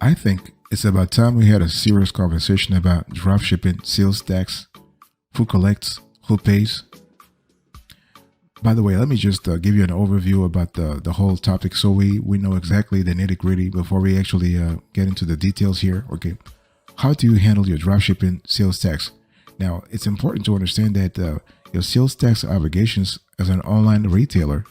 I think it's about time we had a serious conversation about dropshipping, sales tax, who collects, who pays. By the way, let me just give you an overview about the whole topic so we know exactly the nitty gritty before we actually get into the details here. Okay. How do you handle your dropshipping sales tax? Now, it's important to understand that your sales tax obligations as an online retailer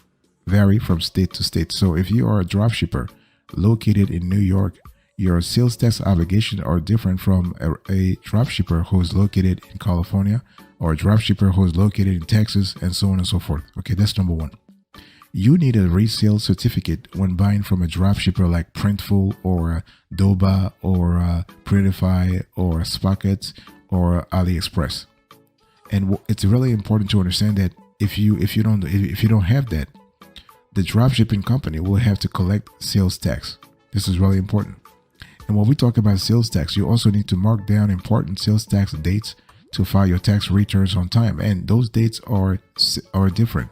vary from state to state. So if you are a dropshipper located in New York, your sales tax obligations are different from a dropshipper who is located in California or a dropshipper who is located in Texas, and so on and so forth. Okay, that's number one. You need a resale certificate when buying from a dropshipper like Printful or Doba or Printify or Spocket or AliExpress. And it's really important to understand that if you don't have that, the dropshipping company will have to collect sales tax. This is really important. And when we talk about sales tax, you also need to mark down important sales tax dates to file your tax returns on time. And those dates are different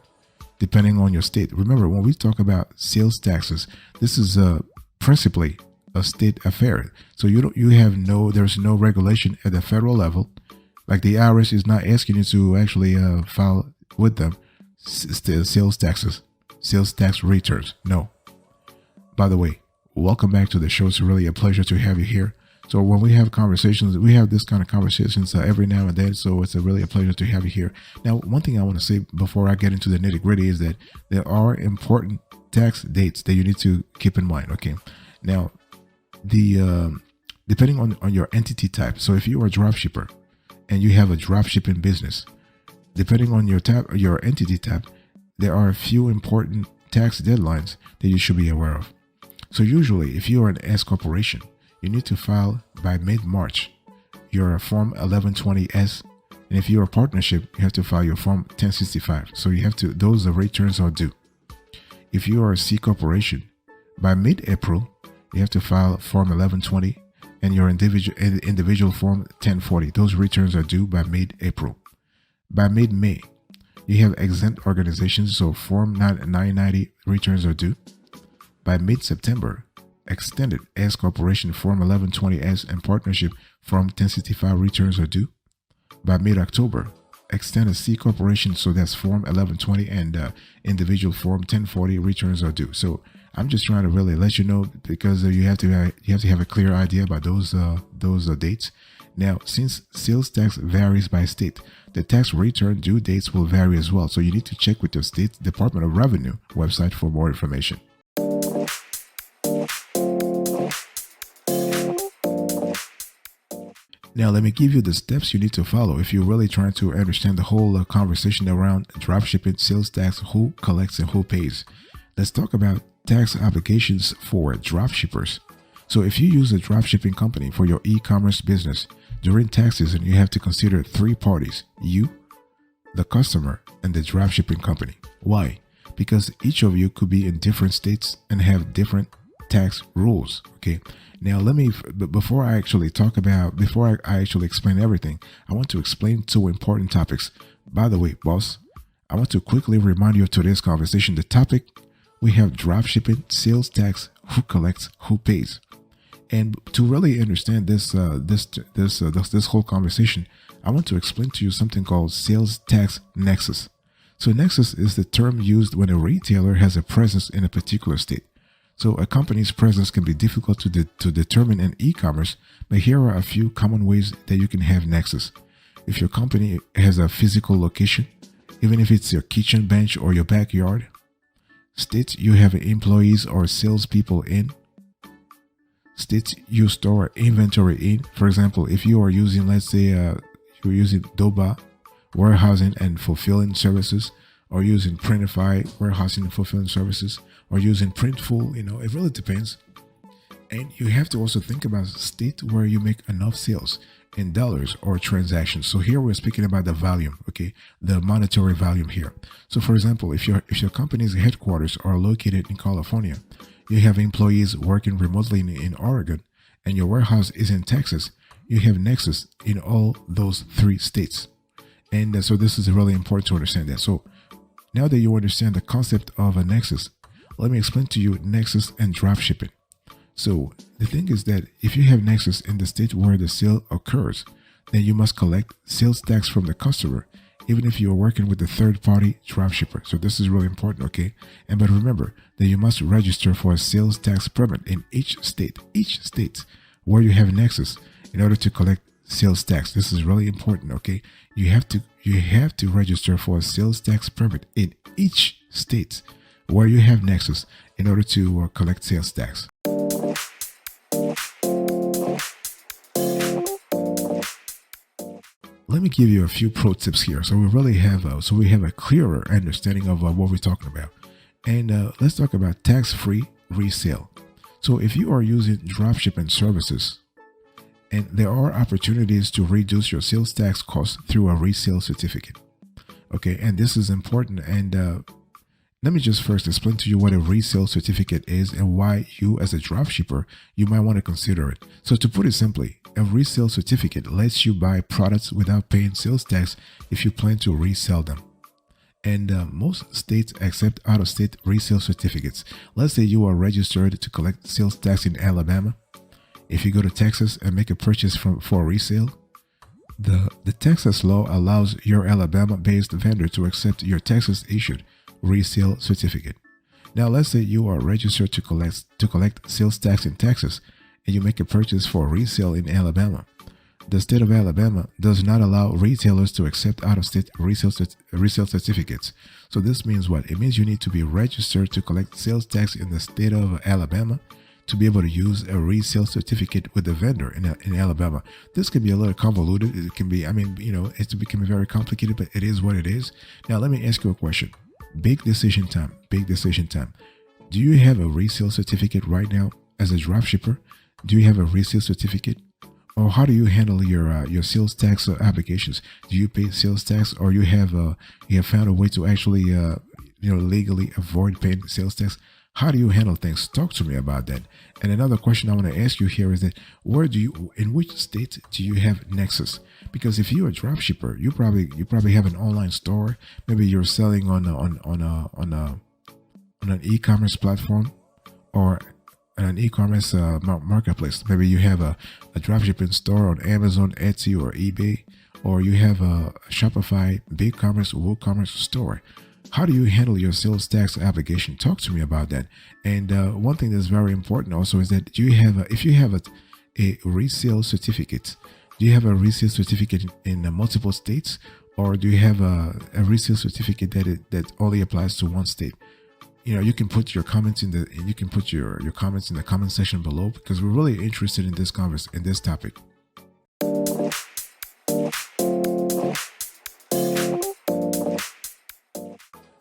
depending on your state. Remember, when we talk about sales taxes, this is principally a state affair. So there's no regulation at the federal level. Like the IRS is not asking you to actually file with them sales taxes, sales tax returns. No. By the way, welcome back to the show. It's really a pleasure to have you here. So when we have conversations, we have this kind of conversations every now and then. So it's really a pleasure to have you here. Now, one thing I want to say before I get into the nitty gritty is that there are important tax dates that you need to keep in mind. Okay. Now, depending on your entity type. So if you are a dropshipper and you have a dropshipping business, depending on your entity type, there are a few important tax deadlines that you should be aware of. So usually, if you are an S corporation, you need to file by mid-March your Form 1120S. And if you're a partnership, you have to file your Form 1065. So those returns are due. If you are a C corporation, by mid-April, you have to file Form 1120 and your individual Form 1040. Those returns are due by mid-April. By mid-May, you have exempt organizations, so Form 990 returns are due. By mid-September, extended S corporation Form 1120S and partnership Form 1065 returns are due. By mid-October, extended C corporation, so that's Form 1120 and individual Form 1040 returns are due. So I'm just trying to really let you know, because you have to have a clear idea about those dates. Now, since sales tax varies by state, the tax return due dates will vary as well. So you need to check with your state Department of Revenue website for more information. Now, let me give you the steps you need to follow if you're really trying to understand the whole conversation around dropshipping, sales tax, who collects and who pays. Let's talk about tax obligations for dropshippers. So if you use a dropshipping company for your e-commerce business, during tax season, you have to consider three parties: you, the customer, and the dropshipping company. Why? Because each of you could be in different states and have different tax rules. Okay. Now, before I actually explain everything, I want to explain two important topics. By the way, boss, I want to quickly remind you of today's conversation. The topic, we have dropshipping, sales tax, who collects, who pays. And to really understand this whole conversation, I want to explain to you something called sales tax nexus. So nexus is the term used when a retailer has a presence in a particular state. So a company's presence can be difficult to determine in e-commerce, but here are a few common ways that you can have nexus. If your company has a physical location, even if it's your kitchen bench or your backyard, states you have employees or salespeople in, states you store inventory in. For example, if you are using, let's say, you're using Doba warehousing and fulfilling services, or using Printify warehousing and fulfilling services, or using Printful, it really depends. And you have to also think about state where you make enough sales in dollars or transactions. So here we're speaking about the volume, okay, the monetary volume here. So for example, if your company's headquarters are located in California, you have employees working remotely in Oregon, and your warehouse is in Texas, you have nexus in all those three states. And so this is really important to understand that. So now that you understand the concept of a nexus, let me explain to you nexus and dropshipping. So the thing is that if you have nexus in the state where the sale occurs, then you must collect sales tax from the customer, even if you are working with a third-party dropshipper. So this is really important, okay? And but remember that you must register for a sales tax permit in each state where you have nexus in order to collect sales tax. This is really important, okay? You have to register for a sales tax permit in each state where you have nexus in order to collect sales tax. Let me give you a few pro tips here, so we have a clearer understanding of what we're talking about. And let's talk about tax-free resale. So if you are using dropshipping services, and there are opportunities to reduce your sales tax costs through a resale certificate. Okay, and this is important. And let me just first explain to you what a resale certificate is and why you, as a dropshipper, you might want to consider it. So to put it simply, a resale certificate lets you buy products without paying sales tax if you plan to resell them. And most states accept out-of-state resale certificates. Let's say you are registered to collect sales tax in Alabama. If you go to Texas and make a purchase for resale, the Texas law allows your Alabama-based vendor to accept your Texas-issued resale certificate. Now, let's say you are registered to collect sales tax in Texas, and you make a purchase for resale in Alabama. The state of Alabama does not allow retailers to accept out-of-state resale certificates. So this means what? It means you need to be registered to collect sales tax in the state of Alabama to be able to use a resale certificate with the vendor in Alabama. This can be a little convoluted. It can be, it can be very complicated, but it is what it is. Now, let me ask you a question. Big decision time. Do you have a resale certificate right now as a dropshipper? Do you have a resale certificate? Or how do you handle your sales tax applications? Do you pay sales tax, or you have found a way to actually legally avoid paying sales tax? How do you handle things? Talk to me about that. And another question I want to ask you here is that in which state do you have nexus? Because if you're a dropshipper, you probably have an online store. Maybe you're selling on an e-commerce platform or an e-commerce marketplace. Maybe you have a dropshipping store on Amazon, Etsy, or eBay, or you have a Shopify, BigCommerce, WooCommerce store. How do you handle your sales tax application? Talk to me about that. And one thing that's very important also is that if you have a resale certificate, do you have a resale certificate in multiple states, or do you have a resale certificate that only applies to one state? You can put your comments in your comments in the comment section below, because we're really interested in this topic.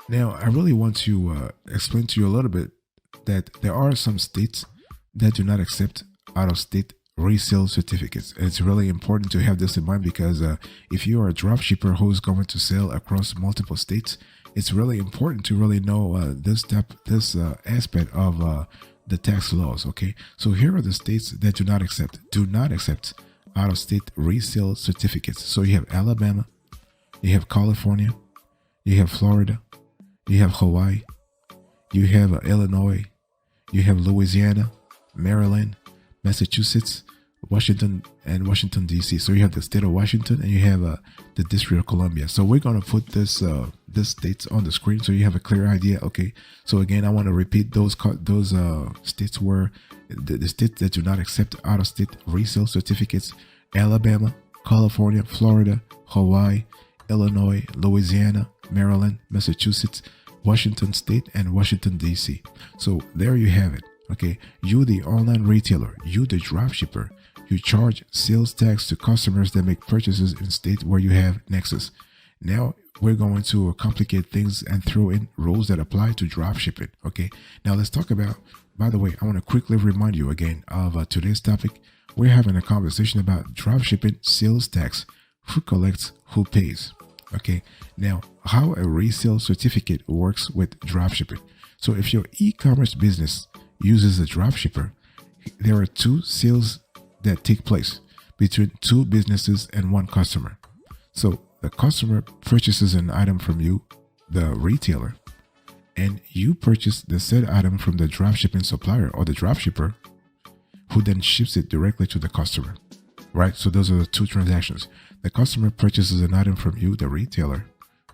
Now, I really want to explain to you a little bit that there are some states that do not accept out-of-state resale certificates. And it's really important to have this in mind, because if you are a dropshipper who's going to sell across multiple states, it's really important to really know this aspect of the tax laws. Okay, so here are the states that do not accept out-of-state resale certificates. So you have Alabama, you have California, you have Florida, you have Hawaii, you have Illinois, you have Louisiana, Maryland, Massachusetts, Washington, and Washington, D.C. So you have the state of Washington, and you have the District of Columbia. So we're going to put this states on the screen so you have a clear idea. Okay. So again, I want to repeat those states where the states that do not accept out-of-state resale certificates: Alabama, California, Florida, Hawaii, Illinois, Louisiana, Maryland, Massachusetts, Washington State, and Washington, D.C. So there you have it. Okay, you, the online retailer, you, the dropshipper, you charge sales tax to customers that make purchases in states where you have nexus. Now we're going to complicate things and throw in rules that apply to dropshipping. Okay, now let's talk about, by the way, I want to quickly remind you again of today's topic. We're having a conversation about dropshipping sales tax. Who collects, who pays? Okay, now how a resale certificate works with dropshipping. So if your e-commerce business uses a dropshipper, there are two sales that take place between two businesses and one customer. So the customer purchases an item from you, the retailer, and you purchase the said item from the dropshipping supplier or the dropshipper, who then ships it directly to the customer, right? So those are the two transactions. The customer purchases an item from you, the retailer,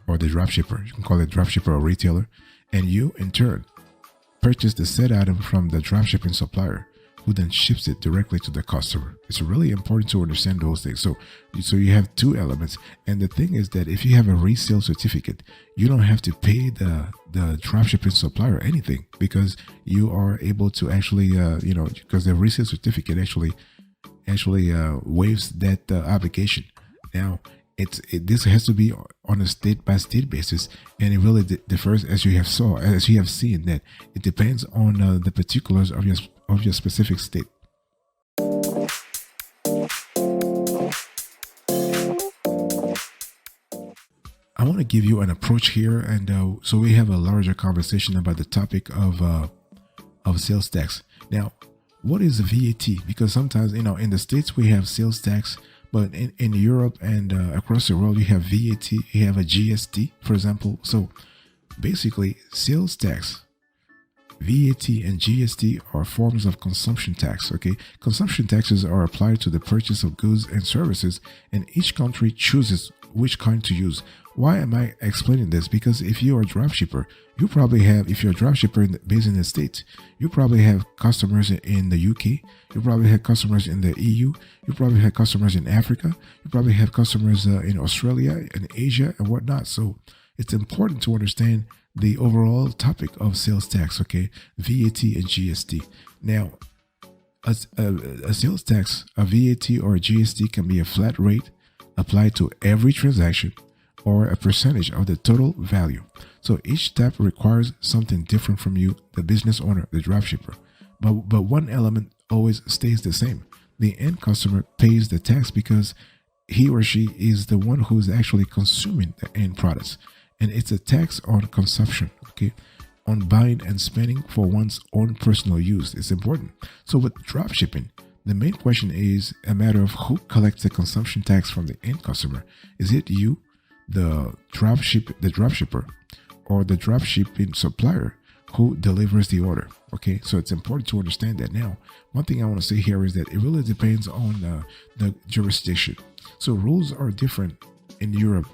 or the dropshipper. You can call it dropshipper or retailer. And you, in turn, purchase the said item from the dropshipping supplier, who then ships it directly to the customer. It's really important to understand those things. So you have two elements. And the thing is that if you have a resale certificate, you don't have to pay the dropshipping supplier anything, because you are able to actually, because the resale certificate actually waives that obligation. Now, this has to be on a state-by-state basis, and it really differs, as you have seen, that it depends on the particulars of your specific state. I want to give you an approach here, and so we have a larger conversation about the topic of sales tax. Now, what is the VAT? Because sometimes, in the States we have sales tax, but in Europe and across the world, you have VAT, you have a GST, for example. So basically, sales tax, VAT, and GST are forms of consumption tax. Okay, consumption taxes are applied to the purchase of goods and services, and each country chooses which kind to use. Why am I explaining this? Because if you are a dropshipper, if you're a dropshipper based in the States, you probably have customers in the UK, you probably have customers in the EU, you probably have customers in Africa, you probably have customers in Australia and Asia and whatnot. So it's important to understand the overall topic of sales tax, okay, VAT and GST. Now, a sales tax, a VAT or a GST can be a flat rate applied to every transaction or a percentage of the total value. So each step requires something different from you, the business owner, the dropshipper. But one element always stays the same. The end customer pays the tax because he or she is the one who is actually consuming the end products. And it's a tax on consumption, okay? On buying and spending for one's own personal use. It's important. So with dropshipping, the main question is a matter of who collects the consumption tax from the end customer. Is it you, the dropshipper, or the dropshipping supplier who delivers the order? Okay, so it's important to understand that. Now, one thing I want to say here is that it really depends on the jurisdiction. So rules are different in Europe,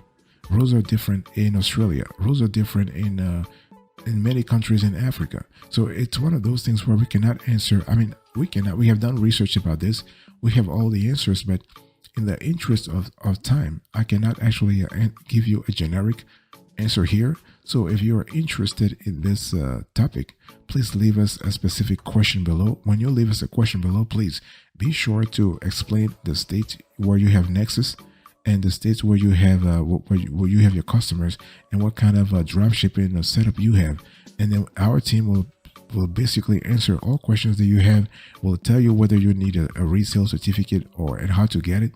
rules are different in Australia, rules are different in many countries in Africa. So it's one of those things where we cannot answer. We have done research about this. We have all the answers, but in the interest of time, I cannot actually give you a generic answer here. So if you are interested in this topic, please leave us a specific question below. When you leave us a question below, please be sure to explain the state where you have nexus and the states where you have where you have your customers and what kind of drop shipping setup you have. And then our team will basically answer all questions that you have. We'll tell you whether you need a resale certificate and how to get it,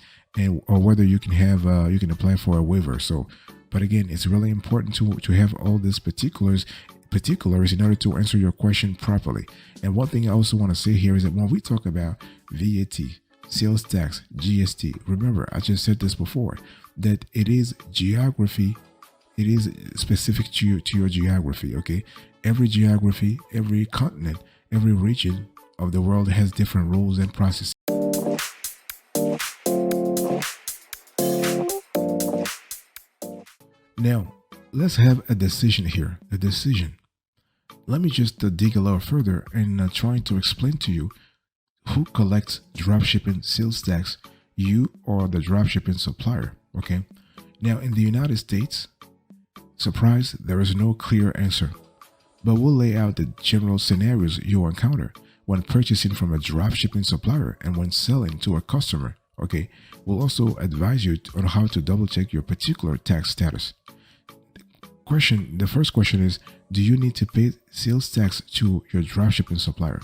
or whether you can have you can apply for a waiver. So, but again, it's really important to have all these particulars in order to answer your question properly. And one thing I also want to say here is that when we talk about VAT, sales tax, GST, remember, I just said this before, that it is geography. It is specific to your geography, okay? Every geography, every continent, every region of the world has different rules and processes. Now, let's have a decision here. A decision. Let me just dig a little further and trying to explain to you who collects dropshipping sales tax, you or the dropshipping supplier, okay? Now, in the United States, surprise, there is no clear answer, but we'll lay out the general scenarios you'll encounter when purchasing from a dropshipping supplier and when selling to a customer, okay? We'll also advise you on how to double check your particular tax status. The first question is, do you need to pay sales tax to your dropshipping supplier?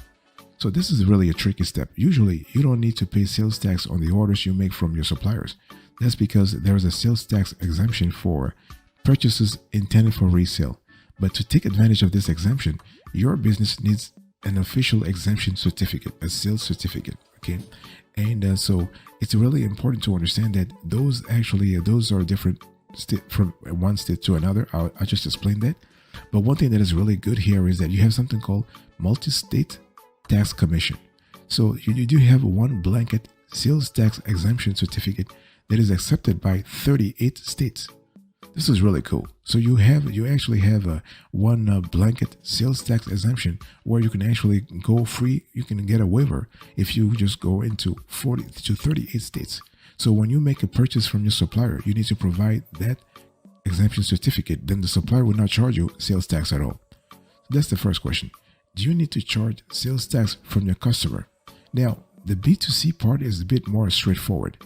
So this is really a tricky step. Usually, you don't need to pay sales tax on the orders you make from your suppliers. That's because there is a sales tax exemption for purchases intended for resale. But to take advantage of this exemption, your business needs an official exemption certificate, a sales certificate, okay? And so it's really important to understand that those are different from one state to another. I just explained that. But one thing that is really good here is that you have something called multi-state tax commission. So you do have one blanket sales tax exemption certificate that is accepted by 38 states. This is really cool. So you actually have a one blanket sales tax exemption where you can actually go free. You can get a waiver if you just go into 40 to 38 states. So when you make a purchase from your supplier, you need to provide that exemption certificate. Then the supplier will not charge you sales tax at all. So that's the first question. Do you need to charge sales tax from your customer? Now, the B2C part is a bit more straightforward.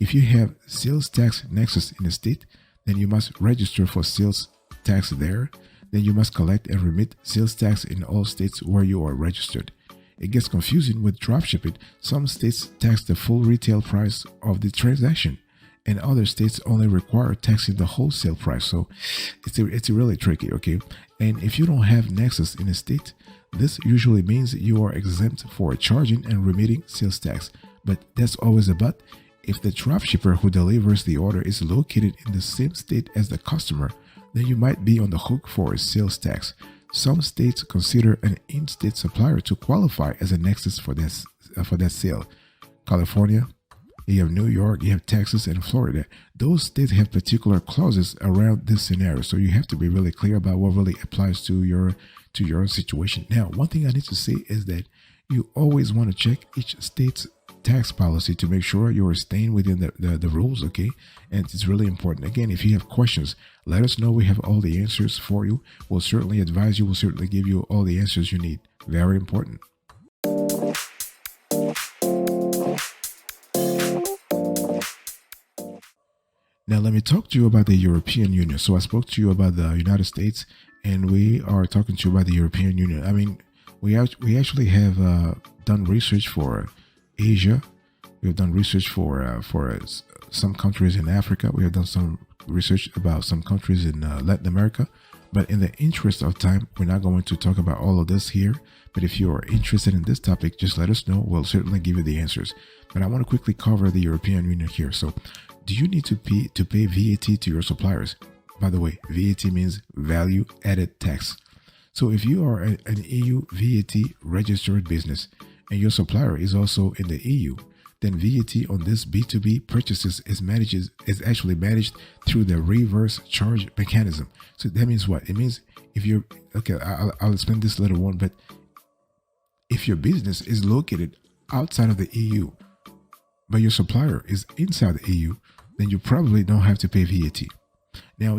If you have sales tax nexus in a state, then you must register for sales tax there. Then you must collect and remit sales tax in all states where you are registered. It gets confusing with dropshipping. Some states tax the full retail price of the transaction, and other states only require taxing the wholesale price. So it's really tricky, okay? And if you don't have nexus in a state, this usually means you are exempt for charging and remitting sales tax. But that's always a but. If the dropshipper who delivers the order is located in the same state as the customer, then you might be on the hook for a sales tax. Some states consider an in-state supplier to qualify as a nexus for that sale. California, you have New York, you have Texas, and Florida. Those states have particular clauses around this scenario, so you have to be really clear about what really applies to your situation. Now, one thing I need to say is that you always want to check each state's tax policy to make sure you are staying within the rules, okay? And it's really important. Again, if you have questions, let us know. We have all the answers for you. We'll certainly advise you. We'll certainly give you all the answers you need. Very important. Now, let me talk to you about the European Union. So I spoke to you about the United States, and we are talking to you about the European Union. I mean, we actually have done research for Asia. We have done research for some countries in Africa. We have done some research about some countries in Latin America. But in the interest of time, we're not going to talk about all of this here. But if you are interested in this topic, just let us know. We'll certainly give you the answers. But I want to quickly cover the European Union here. So, do you need to pay VAT to your suppliers? By the way, VAT means value added tax. So if you are an EU VAT registered business and your supplier is also in the EU, then VAT on this B2B purchases is actually managed through the reverse charge mechanism. So that means what? It means if you're, okay, I'll explain this later on, but if your business is located outside of the EU, but your supplier is inside the EU, then you probably don't have to pay VAT. Now,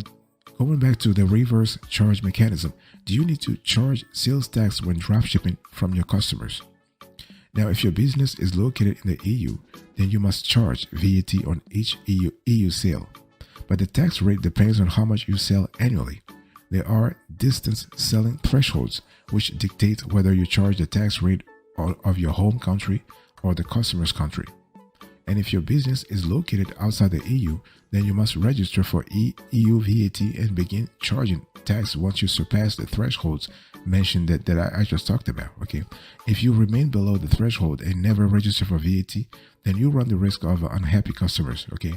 going back to the reverse charge mechanism, do you need to charge sales tax when dropshipping from your customers? Now, if your business is located in the EU, then you must charge VAT on each EU sale. But the tax rate depends on how much you sell annually. There are distance selling thresholds, which dictate whether you charge the tax rate of your home country or the customer's country. And if your business is located outside the EU, then you must register for EU VAT and begin charging tax once you surpass the thresholds mentioned that I just talked about, okay? If you remain below the threshold and never register for VAT, then you run the risk of unhappy customers, okay?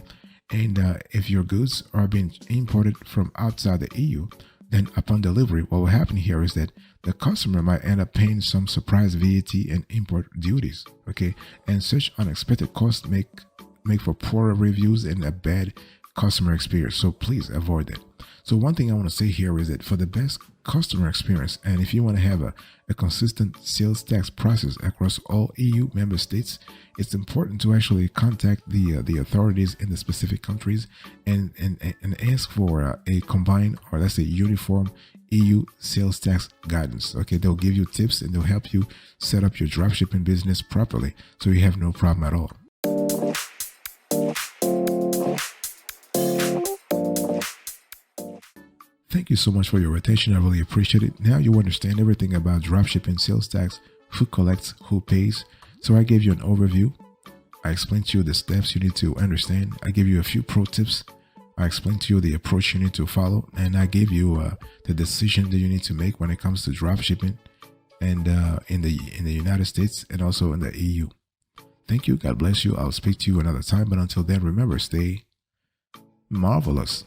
And if your goods are being imported from outside the EU, then upon delivery, what will happen here is that the customer might end up paying some surprise VAT and import duties, okay? And such unexpected costs make for poorer reviews and a bad customer experience. So please avoid that. So one thing I want to say here is that for the best customer experience, and if you want to have a consistent sales tax process across all EU member states, it's important to actually contact the authorities in the specific countries and ask for a combined, or let's say uniform, EU sales tax guidance. Okay, they'll give you tips and they'll help you set up your dropshipping business properly so you have no problem at all. Thank you so much for your attention. I really appreciate it. Now you understand everything about dropshipping, sales tax, who collects, who pays. So I gave you an overview. I explained to you the steps you need to understand. I gave you a few pro tips. I explained to you the approach you need to follow. And I gave you the decision that you need to make when it comes to dropshipping and in the United States and also in the EU. Thank you. God bless you. I'll speak to you another time. But until then, remember, stay marvelous.